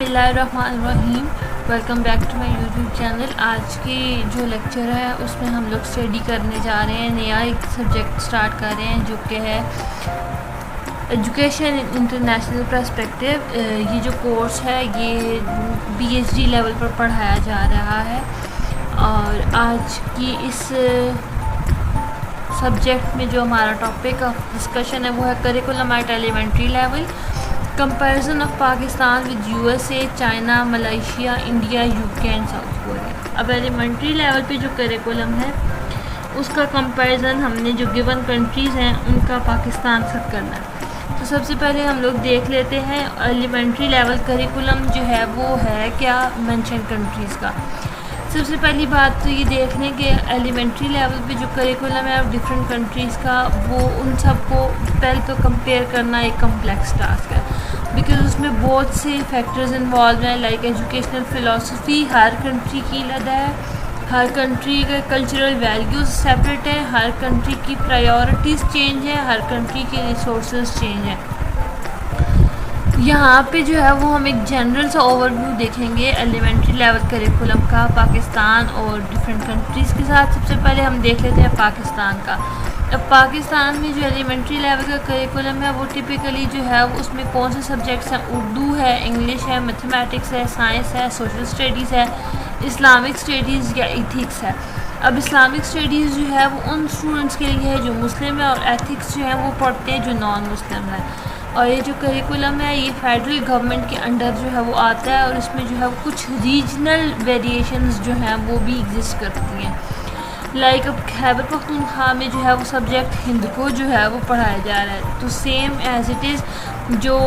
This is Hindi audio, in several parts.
बिस्मिल्लाहिर्रहमानिर्रहीम। Welcome back to my YouTube channel. आज की जो लेक्चर है उसमें हम लोग स्टडी करने जा रहे हैं, नया एक सब्जेक्ट स्टार्ट कर रहे हैं जो कि है एजुकेशन इंटरनेशनल पर्सपेक्टिव। ये जो कोर्स है ये PhD लेवल पर पढ़ाया जा रहा है और आज की इस सब्जेक्ट में जो हमारा टॉपिक ऑफ डिस्कशन है वो है curriculum at elementary level, comparison of Pakistan with USA, China, Malaysia, India, UK and South Korea. अब एलिमेंट्री लेवल पे जो करिकुलम है उसका कंपैरिजन हमने जो गिवन कंट्रीज़ हैं उनका पाकिस्तान से करना है। तो सबसे पहले हम लोग देख लेते हैं एलिमेंट्री लेवल करिकुलम जो है वो है क्या मेंशन कंट्रीज़ का। सबसे पहली बात तो ये देख लें कि एलिमेंट्री लेवल पे जो करिकुलम है डिफरेंट कंट्रीज़ का वो उन सबको पहले तो कंपेयर करना एक कम्प्लेक्स टास्क है, बिकॉज उसमें बहुत से फैक्टर्स इन्वॉल्व हैं। लाइक एजुकेशनल फ़िलासफ़ी हर कंट्री की अलग है, हर कंट्री के कल्चरल वैल्यूज़ सेपरेट हैं, हर कंट्री की प्रायोरिटीज़ चेंज है, हर कंट्री के रिसोर्सेज चेंज हैं। यहाँ पे जो है वो हम एक जनरल सा ओवरव्यू देखेंगे एलिमेंट्री लेवल करिकुलम का पाकिस्तान और डिफरेंट कंट्रीज़ के साथ। सबसे पहले हम देख लेते हैं पाकिस्तान का। अब पाकिस्तान में जो एलिमेंट्री लेवल का करिकुलम है वो टिपिकली जो है वो उसमें कौन से सब्जेक्ट्स हैं, उर्दू है, इंग्लिश है, मैथमेटिक्स है, साइंस है, सोशल स्टडीज़ है, इस्लामिक स्टडीज़ या इथिक्स है। अब इस्लामिक स्टडीज़ जो है वो उन स्टूडेंट्स के लिए है जो मुस्लिम है और एथिक्स जो है वो पढ़ते हैं जो नॉन मुस्लिम है। और ये जो करिकुलम है ये फेडरल गवर्नमेंट के अंडर जो है वो आता है और इसमें जो है वो कुछ रीजनल वेरिएशंस जो हैं वो भी एग्जिस्ट करती हैं। लाइक अब खैबर पख्तूनख्वा में जो है वो सब्जेक्ट हिंद को जो है वो पढ़ाया जा रहा है, तो सेम एज़ इट इज़ जो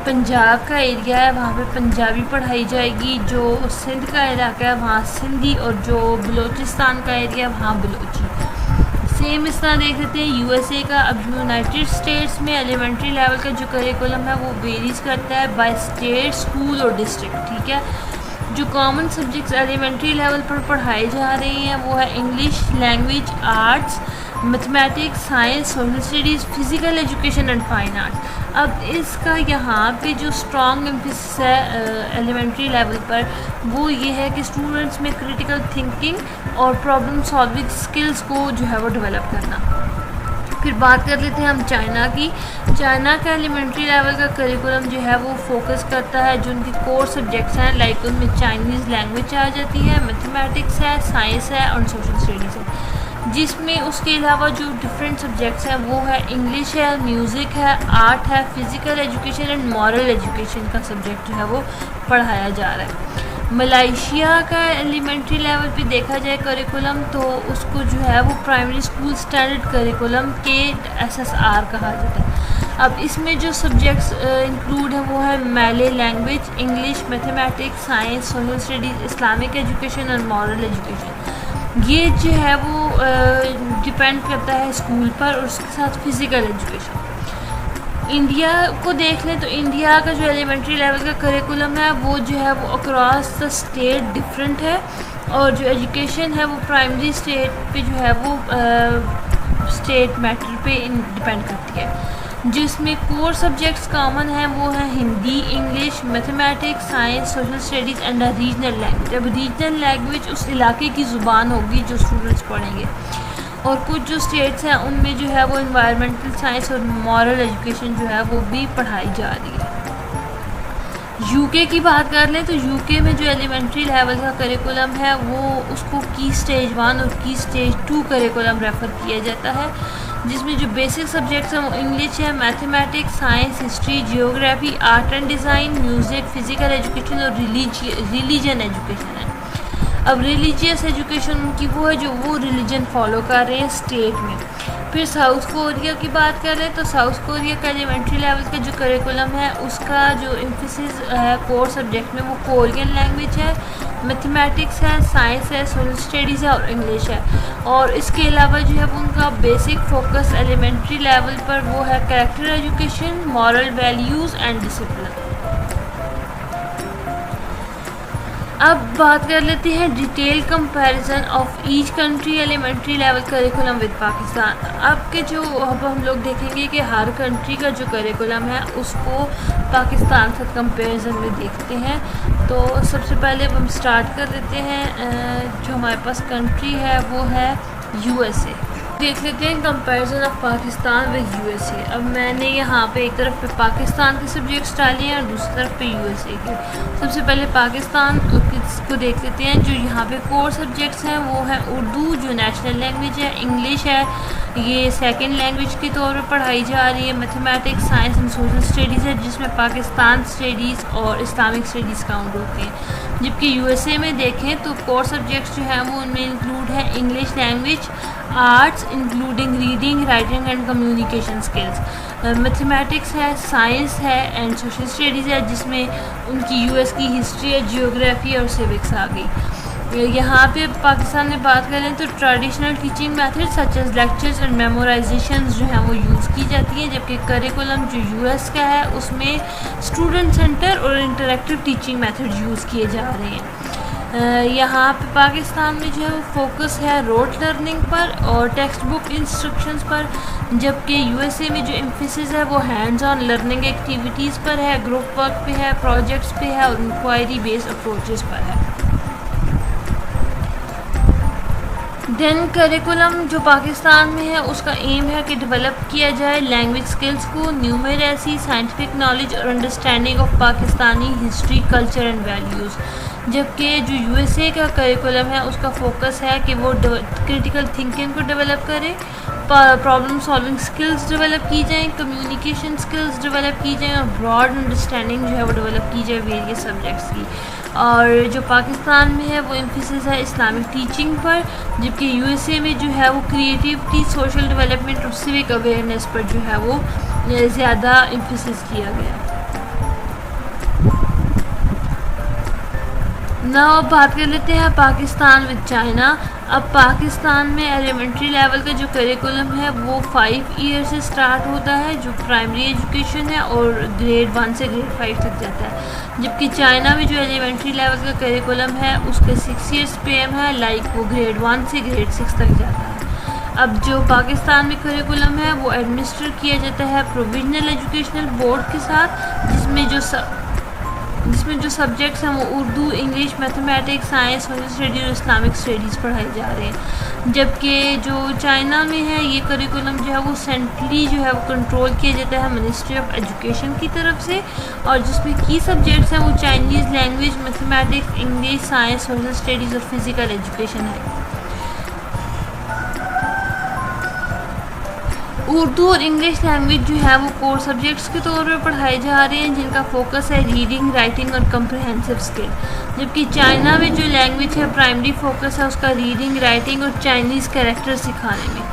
पंजाब का एरिया है वहाँ पे पंजाबी पढ़ाई जाएगी, जो सिंध का इलाका है वहाँ सिंधी और जो बलूचिस्तान का एरिया वहाँ बलूची। सेम इस तरह देख लेते हैं USA का। अब यूनाइटेड स्टेट्स में एलिमेंट्री लेवल का जो करिकुलम है वो वेरीज करता है बाय स्टेट, स्कूल और डिस्ट्रिक्ट, ठीक है। जो कॉमन सब्जेक्ट्स एलिमेंट्री लेवल पर पढ़ाई जा रही हैं वो है English language, arts, mathematics, science, social studies, physical education and fine arts. अब इसका यहाँ पे जो स्ट्रॉन्ग एम्फेसिस है एलिमेंट्री लेवल पर वो ये है कि स्टूडेंट्स में क्रिटिकल थिंकिंग और प्रॉब्लम सॉल्विंग स्किल्स को जो है वो डेवलप करना। फिर बात कर लेते हैं हम चाइना की। चाइना का एलिमेंट्री लेवल का करिकुलम जो है वो फोकस करता है जो उनके कोर सब्जेक्ट्स हैं, लाइक उनमें चाइनीज़ लैंग्वेज आ जाती है, मैथमेटिक्स है, साइंस है और सोशल स्टडीज़ है, जिसमें उसके अलावा जो डिफरेंट सब्जेक्ट्स हैं वो है इंग्लिश है, म्यूज़िक है, आर्ट है, physical education and moral education का सब्जेक्ट जो है वो पढ़ाया जा रहा है। मलेशिया का एलिमेंट्री लेवल पे देखा जाए करिकुलम तो उसको जो है वो प्राइमरी स्कूल स्टैंडर्ड करिकुलम के SSR कहा जाता है। अब इसमें जो सब्जेक्ट्स इंक्लूड है वो है मैले language, English, mathematics, science, social studies, Islamic education और मॉरल एजुकेशन। ये जो है वो डिपेंड करता है स्कूल पर और उसके साथ फिज़िकल एजुकेशन। इंडिया को देख लें तो इंडिया का जो एलिमेंट्री लेवल का करिकुलम है वो जो है वो अक्रॉस द स्टेट डिफरेंट है और जो एजुकेशन है वो प्राइमरी स्टेट पे जो है वो स्टेट मैटर पे डिपेंड करती है। जिसमें कोर सब्जेक्ट्स कॉमन हैं वो है Hindi, English, mathematics, science, social studies and regional language. अब रीजनल लैंग्वेज उस इलाके की ज़ुबान होगी जो स्टूडेंट्स पढ़ेंगे। और कुछ जो स्टेट्स हैं उनमें जो है वो इन्वायरमेंटल साइंस और मॉरल एजुकेशन जो है वो भी पढ़ाई जा रही है। UK की बात कर लें तो UK में जो एलिमेंट्री लेवल का करिकुलम है वो उसको की स्टेज 1 और की स्टेज 2 करिकुलम रेफ़र किया जाता है, जिसमें जो बेसिक सब्जेक्ट्स हैं वो इंग्लिश है, mathematics, science, history, geography, art and design, music, physical education और रिलीजन एजुकेशन है। अब रिलीजियस एजुकेशन उनकी वो है जो वो रिलीजन फॉलो कर रहे हैं स्टेट में। फिर साउथ कोरिया की बात करें तो साउथ कोरिया का एलिमेंट्री लेवल का जो करिकुलम है उसका जो एम्फेसिस है कोर सब्जेक्ट में वो कोरियन लैंग्वेज है, मैथमेटिक्स है, साइंस है, सोशल स्टडीज़ है और इंग्लिश है। और इसके अलावा जो है वो उनका बेसिक फोकस एलिमेंट्री लेवल पर वो है character education, moral values and discipline. अब बात कर लेते हैं detail comparison of each country elementary level curriculum with Pakistan. अब के जो अब हम लोग देखेंगे कि हर कंट्री का जो करिकुलम है उसको पाकिस्तान से कंपैरिजन में देखते हैं। तो सबसे पहले हम स्टार्ट कर लेते हैं, जो हमारे पास कंट्री है वो है यूएसए। देख लेते हैं comparison of Pakistan with USA. अब मैंने यहाँ पे एक तरफ पे पाकिस्तान के सब्जेक्ट्स डाले हैं और दूसरी तरफ पे यूएसए के। सबसे पहले पाकिस्तान को देख लेते हैं। जो यहाँ पे कोर सब्जेक्ट्स हैं वो है उर्दू जो नेशनल लैंग्वेज है, इंग्लिश है ये सेकंड लैंग्वेज के तौर पर पढ़ाई जा रही है, mathematics, science and social studies है जिसमें पाकिस्तान स्टडीज़ और इस्लामिक स्टडीज़ काउंट होते हैं। जबकि यूएसए में देखें तो कोर सब्जेक्ट्स जो हैं वो उनमें इंक्लूड है English language, arts including reading, writing and communication skills, mathematics है, साइंस है एंड सोशल स्टडीज़ है जिसमें उनकी यूएस की हिस्ट्री है, जियोग्राफी और सिविक्स आ गई। यहाँ पे पाकिस्तान में बात करें तो traditional teaching method such as lectures and memorization जो है वो यूज़ की जाती है, जबकि करिकुलम जो यूएस का है उसमें स्टूडेंट सेंटर और इंटरेक्टिव टीचिंग मेथड यूज़ किए जा रहे हैं। यहाँ पे पाकिस्तान में जो है वो फोकस है रोट लर्निंग पर और टेक्स्ट बुक इंस्ट्रक्शंस पर, जबकि यूएसए में जो एम्फेसिस है वो हैंड्स ऑन लर्निंग एक्टिविटीज़ पर है, ग्रुप वर्क पे है, प्रोजेक्ट्स पे है और इंक्वायरी बेस्ड अप्रोचेस पर है। देन करिकुलम जो पाकिस्तान में है उसका एम है कि डेवलप किया जाए लैंग्वेज स्किल्स को, न्यूमेरेसी, साइंटिफिक नॉलेज और understanding of Pakistani history, culture and values. जबकि जो यूएसए का करिकुलम है उसका फोकस है कि वो क्रिटिकल थिंकिंग को डेवलप करे, प्रॉब्लम सॉल्विंग स्किल्स डेवलप की जाएँ, कम्युनिकेशन स्किल्स डेवलप की जाएँ और ब्रॉड अंडरस्टैंडिंग जो है वो डेवलप की जाए वेरियस सब्जेक्ट्स की। और जो पाकिस्तान में है वो एम्फेसिस है इस्लामिक टीचिंग पर, जबकि यूएसए में जो है वो क्रिएटिविटी, सोशल डेवलपमेंट और सिविक अवेयरनेस पर जो है वो ज़्यादा एम्फेसिस किया गया। ना अब बात कर लेते हैं पाकिस्तान विद चाइना। अब पाकिस्तान में एलिमेंट्री लेवल का जो करिकुलम है वो 5 ईयर से स्टार्ट होता है जो प्राइमरी एजुकेशन है और ग्रेड 1 से ग्रेड 5 तक जाता है, जबकि चाइना में जो एलिमेंट्री लेवल का करिकुलम है उसके 6 ईयर्स पेम है, लाइक वो ग्रेड 1 से ग्रेड 6 तक जाता है। अब जो पाकिस्तान में करिकुलम है वो एडमिनिस्टर किया जाता है प्रोविजनल एजुकेशनल बोर्ड के साथ, जिसमें जो सब्जेक्ट्स हैं वो Urdu, English, mathematics, science, social studies और इस्लामिक स्टडीज़ पढ़ाई जा रहे हैं। जबकि जो चाइना में है ये करिकुलम जो है वो सेंट्रली जो है वो कंट्रोल किया जाता है मिनिस्ट्री ऑफ एजुकेशन की तरफ से, और जिसमें की सब्जेक्ट्स हैं वो Chinese language, mathematics, English, science, social studies और फिज़िकल एजुकेशन है। उर्दू और इंग्लिश लैंग्वेज जो है वो कोर सब्जेक्ट्स के तौर पर पढ़ाए जा रहे हैं जिनका फोकस है रीडिंग, राइटिंग और कम्प्रहेंसिव स्किल, जबकि चाइना में जो लैंग्वेज है प्राइमरी फोकस है उसका रीडिंग, राइटिंग और चाइनीज़ कैरेक्टर सिखाने में।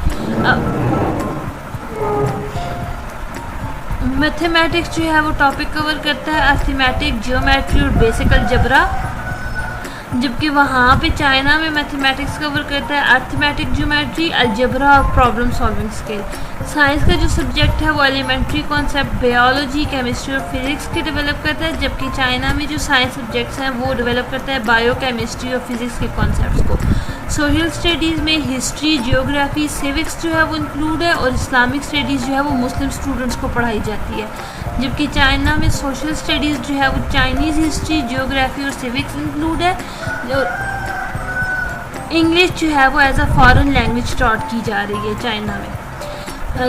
मैथमेटिक्स जो है वो टॉपिक कवर करता है अर्थमेटिक, जियोमेट्री और बेसिक अलजेब्रा, जबकि वहाँ पे चाइना में मैथमेटिक्स कवर करता है अर्थमेटिक, ज्योमेट्री, अलजेब्रा और प्रॉब्लम सॉल्विंग स्किल। साइंस का जो सब्जेक्ट है वो एलिमेंट्री कॉन्सेप्ट, बायोलॉजी, केमिस्ट्री और फिजिक्स के डेवलप करता है, जबकि चाइना में जो साइंस सब्जेक्ट्स हैं वो डेवलप करता है बायो, केमिस्ट्री और फिजिक्स के कॉन्सेप्ट्स को। सोशल स्टडीज़ में हिस्ट्री, जियोग्राफी, सिविक्स जो है वो इंक्लूड है और इस्लामिक स्टडीज़ जो है वो मुस्लिम स्टूडेंट्स को पढ़ाई जाती है, जबकि चाइना में सोशल स्टडीज़ जो है वो चाइनीज़ हिस्ट्री, जियोग्राफी और सिविक्स इंक्लूड है। इंग्लिश जो है वो as a foreign language taught की जा रही है चाइना में।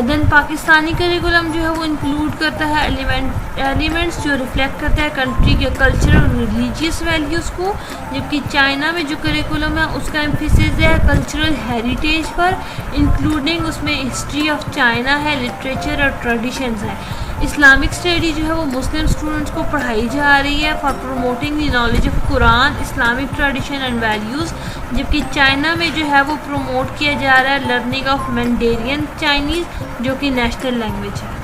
देन पाकिस्तानी करिकुलम जो है वो इंक्लूड करता है एलिमेंट्स जो रिफ्लेक्ट करता है कंट्री के कल्चर और रिलीजियस वैल्यूज़ को, जबकि चाइना में जो करिकुलम है उसका एम्फेसिस है कल्चरल हेरिटेज पर, इंक्लूडिंग उसमें हिस्ट्री ऑफ चाइना है, लिटरेचर और ट्रेडिशंस है। इस्लामिक स्टडी जो है वो मुस्लिम स्टूडेंट्स को पढ़ाई जा रही है for promoting the knowledge of Quran, Islamic tradition and values, जबकि चाइना में जो है वो प्रमोट किया जा रहा है लर्निंग ऑफ मैंडेरियन चाइनीज़ जो कि नेशनल लैंग्वेज है।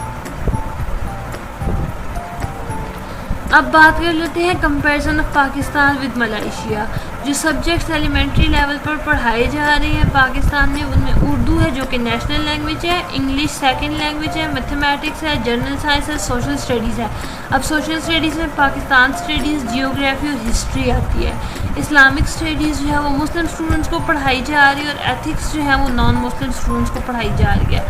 अब बात कर लेते हैं comparison of Pakistan with Malaysia. जो सब्जेक्ट्स एलिमेंट्री लेवल पर पढ़ाए जा रहे हैं पाकिस्तान में उनमें उर्दू है जो कि नेशनल लैंग्वेज है, इंग्लिश सेकंड लैंग्वेज है, मैथमेटिक्स है, जनरल साइंस है, सोशल स्टडीज़ है। अब सोशल स्टडीज़ में पाकिस्तान स्टडीज़, जियोग्राफी और हिस्ट्री आती है। इस्लामिक स्टडीज़ जो है वो मुस्लिम स्टूडेंट्स को पढ़ाई जा रही है और एथिक्स जो है वो नॉन मुस्लिम स्टूडेंट्स को पढ़ाई जा रही है।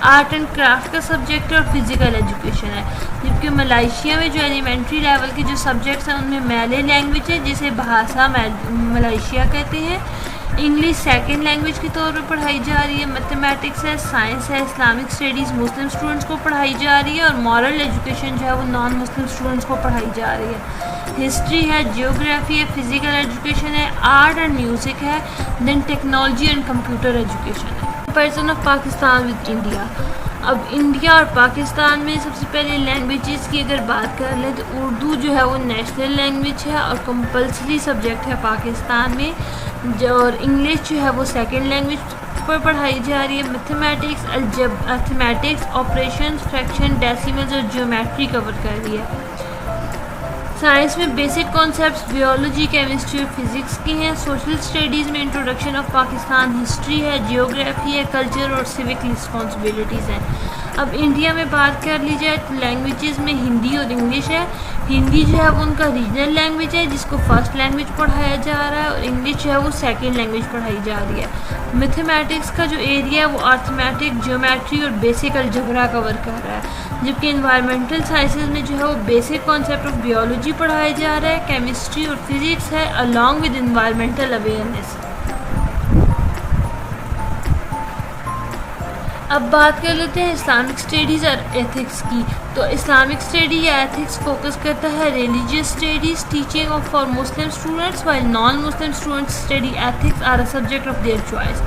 आर्ट एंड क्राफ्ट का सब्जेक्ट है और फिज़िकल एजुकेशन है। जबकि मलेशिया में जो एलिमेंट्री लेवल के जो सब्जेक्ट्स हैं उनमें मलय लैंग्वेज है जिसे भाषा मलेशिया कहते हैं, इंग्लिश सेकंड लैंग्वेज के तौर पर पढ़ाई जा रही है, मैथमेटिक्स है, साइंस है, इस्लामिक स्टडीज़ मुस्लिम स्टूडेंट्स को पढ़ाई जा रही है और मॉरल एजुकेशन जो है वो नॉन मुस्लिम स्टूडेंट्स को पढ़ाई जा रही है। हिस्ट्री है, जियोग्राफी है, फिज़िकल एजुकेशन है, आर्ट एंड म्यूज़िक है, then technology and computer education है। Comparison of Pakistan with India. अब इंडिया और पाकिस्तान में सबसे पहले लैंग्वेजेस की अगर बात कर लें तो उर्दू जो है वो नेशनल लैंग्वेज है और कंपलसरी सब्जेक्ट है पाकिस्तान में, और इंग्लिश जो है वो सेकंड लैंग्वेज पर पढ़ाई जा रही है। मैथमेटिक्स, ऑपरेशन, फ्रैक्शन, डेसिमल्स और ज्योमेट्री कवर कर रही है। साइंस में बेसिक कॉन्सेप्ट्स बियोलॉजी, केमिस्ट्री और फिज़िक्स की हैं। सोशल स्टडीज़ में इंट्रोडक्शन ऑफ पाकिस्तान, हिस्ट्री है, जियोग्राफी है, कल्चर और सिविक रिस्पॉन्सिबिलिटीज़ हैं। अब इंडिया में बात कर ली जाए तो लैंग्वेजेस में हिंदी और इंग्लिश है। हिंदी जो है वो उनका रीजनल लैंग्वेज है जिसको फर्स्ट लैंग्वेज पढ़ाया जा रहा है और इंग्लिश जो है वो सेकंड लैंग्वेज पढ़ाई जा रही है। मैथमेटिक्स का जो एरिया है वो अर्थमेटिक, ज्योमेट्री और बेसिक अलजेब्रा कवर कर रहा है। जबकि इन्वायरमेंटल साइंसेज में जो है वो बेसिक कॉन्सेप्ट ऑफ बियोलॉजी पढ़ाया जा रहा है, केमिस्ट्री और फिजिक्स है अलॉन्ग विद इन्वायरमेंटल अवेयरनेस। अब बात कर लेते हैं इस्लामिक स्टडीज़ और एथिक्स की। तो इस्लामिक स्टडी या एथिक्स फोकस करता है religious studies teaching of for Muslim students, while non Muslim students study ethics are a subject of their choice.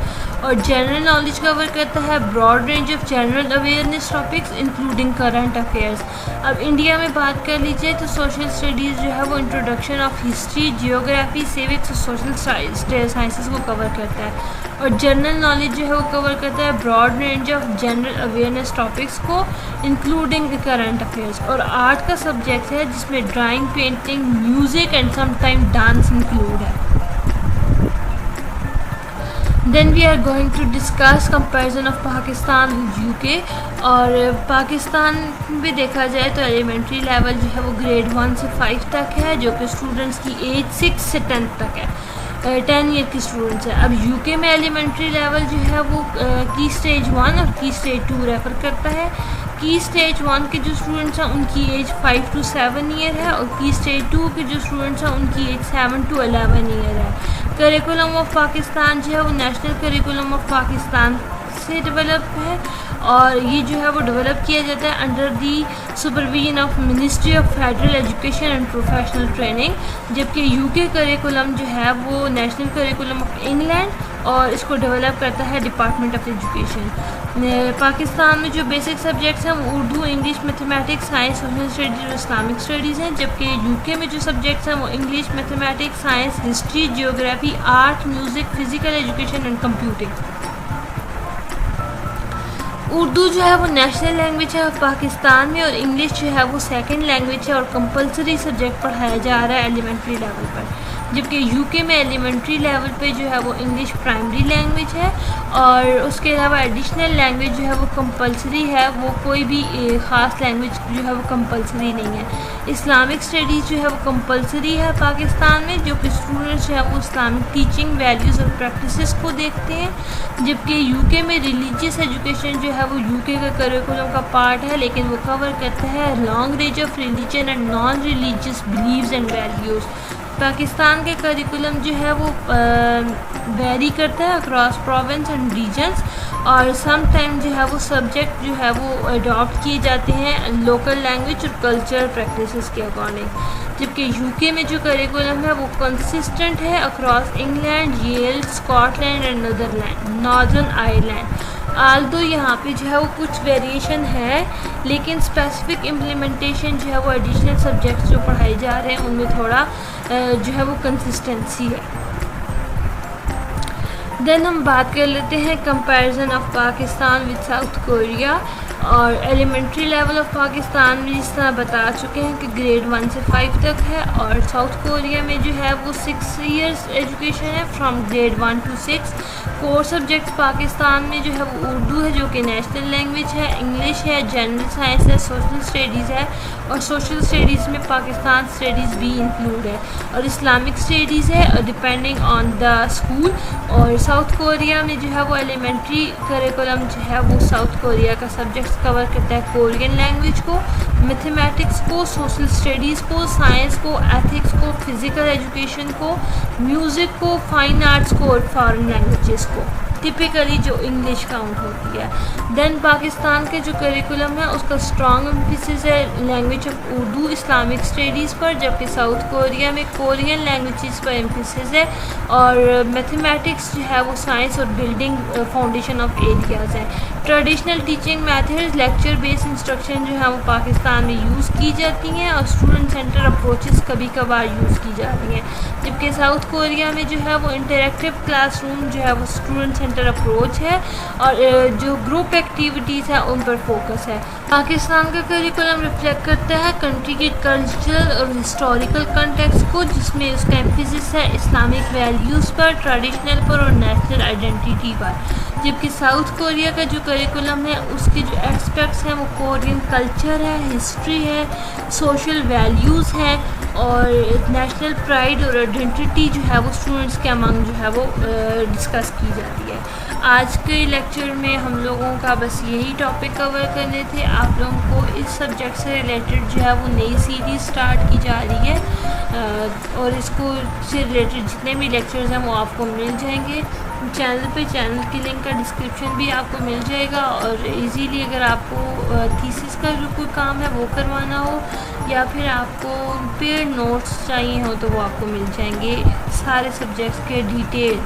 और जनरल नॉलेज कवर करता है broad range of general awareness topics including current affairs. अब इंडिया में बात कर लीजिए तो सोशल स्टडीज़ जो है वो introduction of history, geography, civics और सोशल साइंसेस को कवर करता है। और जनरल नॉलेज जो है वो कवर करता है broad range of general awareness topics को इंक्लूडिंग करंट अफेयर्स। और आर्ट का सब्जेक्ट है जिसमें drawing, painting, music and sometime dance include है। Then we are going to discuss comparison of Pakistan with UK. और पाकिस्तान में देखा जाए तो एलिमेंट्री लेवल जो है वो ग्रेड 1 से 5 तक है, जो कि स्टूडेंट्स की एज 6 से 10 तक है, 10 ईयर की स्टूडेंट्स है। अब यूके में एलिमेंट्री लेवल जो है वो की स्टेज 1 और की स्टेज 2 रेफ़र करता है। की स्टेज 1 के जो स्टूडेंट्स हैं उनकी एज 5 to 7 ईयर है और की स्टेज 2 के जो स्टूडेंट्स हैं उनकी एज 7 to 11 ईयर है। करिकुलम ऑफ पाकिस्तान जो है वो नेशनल करिकुलम ऑफ पाकिस्तान से डेवलप है और ये जो है वो डेवलप किया जाता है under the supervision of ministry of federal education and professional training. जबकि यूके करिकुलम जो है वो नेशनल करिकुलम ऑफ इंग्लैंड और इसको डेवलप करता है डिपार्टमेंट ऑफ एजुकेशन। पाकिस्तान में जो बेसिक सब्जेक्ट्स हैं वो Urdu, English, mathematics, science, social studies और इस्लामिक स्टडीज़ हैं। जबकि यूके में जो सब्जेक्ट्स हैं वो English, mathematics, science, history, geography, art, music, physical education and computing. Urdu जो है वो नेशनल लैंग्वेज है पाकिस्तान में और इंग्लिश जो है वो सेकंड लैंग्वेज है और कंपलसरी सब्जेक्ट पढ़ाया जा रहा है एलिमेंट्री लेवल पर। जबकि यूके में एलिमेंट्री लेवल पे जो है वो इंग्लिश प्राइमरी लैंग्वेज है और उसके अलावा एडिशनल लैंग्वेज जो है वो कंपलसरी है, वो कोई भी ख़ास लैंग्वेज जो है वो कंपलसरी नहीं है। इस्लामिक स्टडीज़ जो है वो कंपलसरी है पाकिस्तान में, जो कि स्टूडेंट्स जो है वो इस्लामिक टीचिंग, वैल्यूज़ और प्रैक्टिसेस को देखते हैं। जबकि यूके में रिलीजियस एजुकेशन जो है वो यूके का करिकुलम का पार्ट है, लेकिन वो कवर करता है long range of religion and non religious believes and values. Pakistan के करिकुलम जो है वो वेरी करता है अक्रॉस प्रोविंस एंड रीजन्स और सम टाइम जो है वो सब्जेक्ट जो है वो अडॉप्ट किए जाते हैं लोकल लैंग्वेज और कल्चर प्रैक्टिसेस के अकॉर्डिंग। जबकि यूके में जो करिकुलम है वो कंसिस्टेंट है across England, Wales, Scotland and Northern Ireland. Although यहाँ पे जो है वो कुछ वेरिएशन है, लेकिन स्पेसिफिक इम्प्लीमेंटेशन जो है वो एडिशनल सब्जेक्ट्स जो पढ़ाए जा रहे हैं उनमें थोड़ा जो है वो कंसिस्टेंसी है। देन हम बात कर लेते हैं comparison of Pakistan with south Korea. और एलिमेंट्री लेवल ऑफ पाकिस्तान में जिस तरह बता चुके हैं कि ग्रेड 1 से 5 तक है, और साउथ कोरिया में जो है वो 6 इयर्स एजुकेशन है from grade 1 to 6। Core subjects Pakistan में जो है वो उर्दू है जो कि नेशनल लैंग्वेज है, इंग्लिश है, जनरल साइंस है, सोशल स्टडीज़ है, और सोशल स्टडीज़ में पाकिस्तान स्टडीज़ भी इंक्लूड है, और इस्लामिक स्टडीज़ है डिपेंडिंग ऑन द स्कूल। और साउथ कोरिया में जो है वो एलिमेंट्री करिकुलम जो है वो साउथ कोरिया का सब्जेक्ट्स कवर करता है, कोरियन लैंग्वेज को, मैथमेटिक्स को, सोशल स्टडीज़ को, साइंस को, एथिक्स को, फिज़िकल एजुकेशन को, म्यूज़िक को, फाइन आर्ट्स को, और फॉरेन लैंग्वेजेस को, टिपिकली जो इंग्लिश काउंट होती है। देन पाकिस्तान के जो करिकुलम है उसका स्ट्रॉन्ग एम्फेसिस है language of Urdu, Islamic studies पर, जबकि साउथ कोरिया में कोरियन लैंग्वेजेस पर एम्फेसिस है, और मैथमेटिक्स जो है वो साइंस और बिल्डिंग फाउंडेशन ऑफ एरियाज़ है। Traditional teaching methods, lecture based instruction जो है वो पाकिस्तान में यूज़ की जाती हैं, और स्टूडेंट सेंटर अप्रोचेस कभी कभार यूज़ की जाती हैं, जबकि साउथ कोरिया में जो है वो इंटरेक्टिव क्लासरूम जो है वो स्टूडेंट सेंटर अप्रोच है, और जो ग्रुप एक्टिविटीज़ है उन पर फोकस है। पाकिस्तान का करिकुलम रिफ्लेक्ट करता है कंट्री के कल्चरल और हिस्टोरिकल कंटेक्स्ट को, जिसमें उसका एम्फेसिस है इस्लामिक वैल्यूज़ पर, ट्रेडिशनल पर, और नेशनल आइडेंटिटी पर, जबकि साउथ कोरिया का जो करिकुलम है उसके जो एस्पेक्ट्स हैं वो कोरियन कल्चर है, हिस्ट्री है, सोशल वैल्यूज़ हैं, और नेशनल प्राइड और आइडेंटिटी जो है वो स्टूडेंट्स के अमंग जो है वो डिस्कस की जाती है। आज के लेक्चर में हम लोगों का बस यही टॉपिक कवर करने थे। आप लोगों को इस सब्जेक्ट से रिलेटेड जो है वो नई सीरीज़ स्टार्ट की जा रही है, और इसको से रिलेटेड जितने भी लेक्चर्स हैं वो आपको मिल जाएंगे चैनल पे। चैनल की लिंक का डिस्क्रिप्शन भी आपको मिल जाएगा, और इजीली अगर आपको थीसिस का जो कोई काम है वो करवाना हो, या फिर आपको पेड नोट्स चाहिए हो तो वो आपको मिल जाएंगे सारे सब्जेक्ट्स के डिटेल,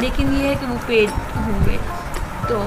लेकिन ये है कि वो पेड होंगे। तो